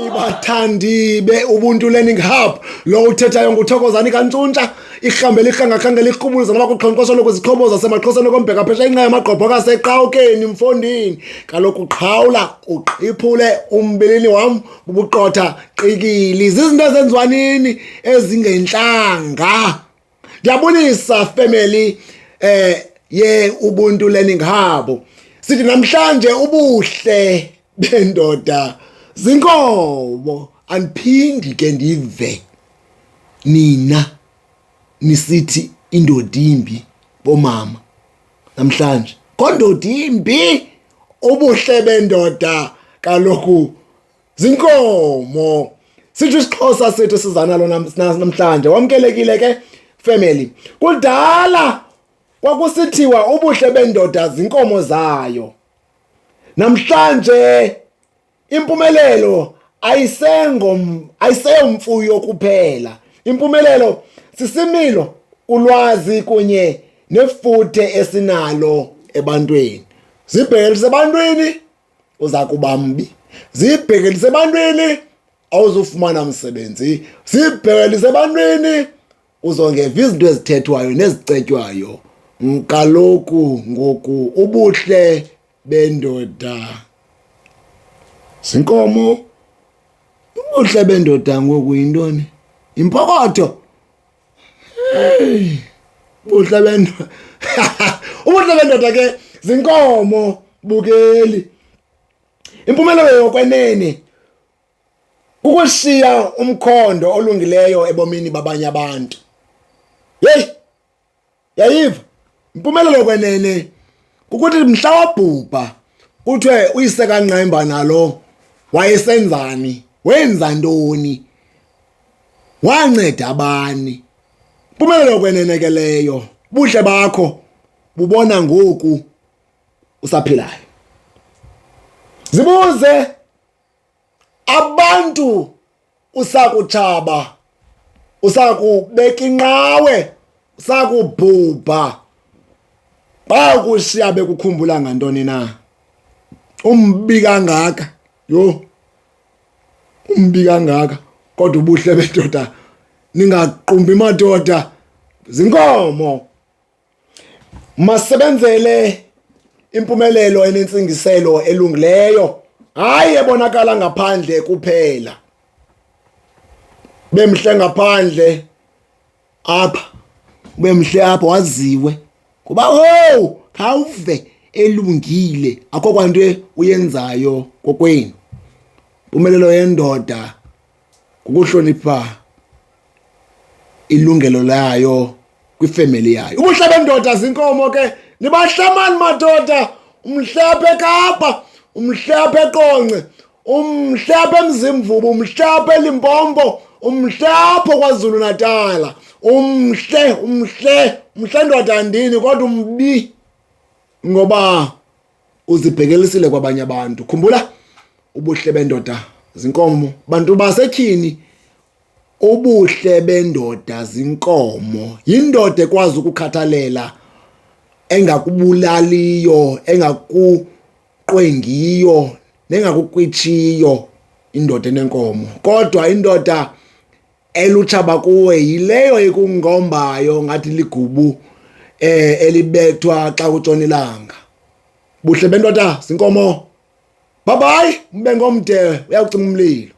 Bathandi be Ubuntu Learning Hub lo uthethayo nguthokozani kaNtsuntsha ihambele ihlanga liqhubuluza nabakuqhonqosho lokuzixhobo zasemaXhoseni kombheka phesha inqa yamagqobho kaseQawukeni mfondini kaloku qhawula uqiphule umbilini wam bubuqotha qikili zizinto ezenziwa nini ezingenhlanga. Ndiyabulisa family ye Ubuntu Learning Hub. Sithi namhlanje ubuhle bendoda zinkomo. Andiphindi ke ndive nina nisithi indoda imbi bomama namhlanje. Kondoda imbi ubuhle bendoda kaloku zinkomo. Sithi isiXhosa sethu sizanalo namhlanje wamkelekile ke family. Kudala kwakusithiwa ubuhle bendoda zinkomo namhlanje impumelelo ayiseyomfuyo kuphela. Impumelelo sisimilo, ulwazi kunye nefuthe esinalo ebantwini. Zibhekelise ebantwini uza kuba mbi, zibhekelise ebantwini awuzufumana umsebenzi, zibhekelise ebantwini uzongeva izinto ezithethwayo nezicetywayo. Kaloku ngoku ubuhle bendoda zinkomo. Ubuhle bendoda ngoku yintoni? Impokotho. Ubuhle bendoda ubuhle bendoda ke zinkomo bukeli. Impumelelo yokwenene kukushiya umkhondo olungileyo ebomini babanye abantu. Yayiva impumelelo yokwenene kukuthi mhla wabhubha kuthiwe uyise kaNqemba nalo wayesenzani, wenza ntoni, wanceda abani. Impumelelo yokwenene ke leyo. Buhle bakho bubona ngoku usaphilayo. Zibuze abantu usakutshaba, usakubeka inqawe, usakubhubha bakushiya bekukhumbula ngantoni na? Umbi kangaka umbi kangaka. Kodwa ubuhle bendoda ningaqumbi madoda zinkomo. Masebenzele impumelelo enentsingiselo elungileyo, hayi ebonakala ngaphandle kuphela. Bemhle ngaphandle apha, bemhle apha waziwe kuba khawuve elungile akho kwanto uyenzayo kokwenu. Impumelelo yendoda kukuhlonipha ilungelo layo kwifamily yayo. Ubuhle bendoda zinkomo ke nibahlamani madoda. Umhle apha eKapa, umhle apha eQonce, umhle apha eMzimvubu, umhle apha eLimpompo, umhle apha KwaZulu Natal. Umhle ndoda ndini kodwa umbi ngoba uzibhekelisile kwabanye abantu. Khumbula ubuhle bendoda zinkomo. Bantu basetyhini ubuhle bendoda zinkomo. Yindoda ekwazi ukukhathalela, engakubulaliyo, engakuqwengiyo, nengakukwitshiyo indoda enenkomo. Kodwa indoda elutshaba kuwe yileyo ekungombayo ngathi ligubu elibethwa xa kutshona ilanga. Buhle bendoda zinkomo. Bye bye, ube ngomde uyakucima umlilo.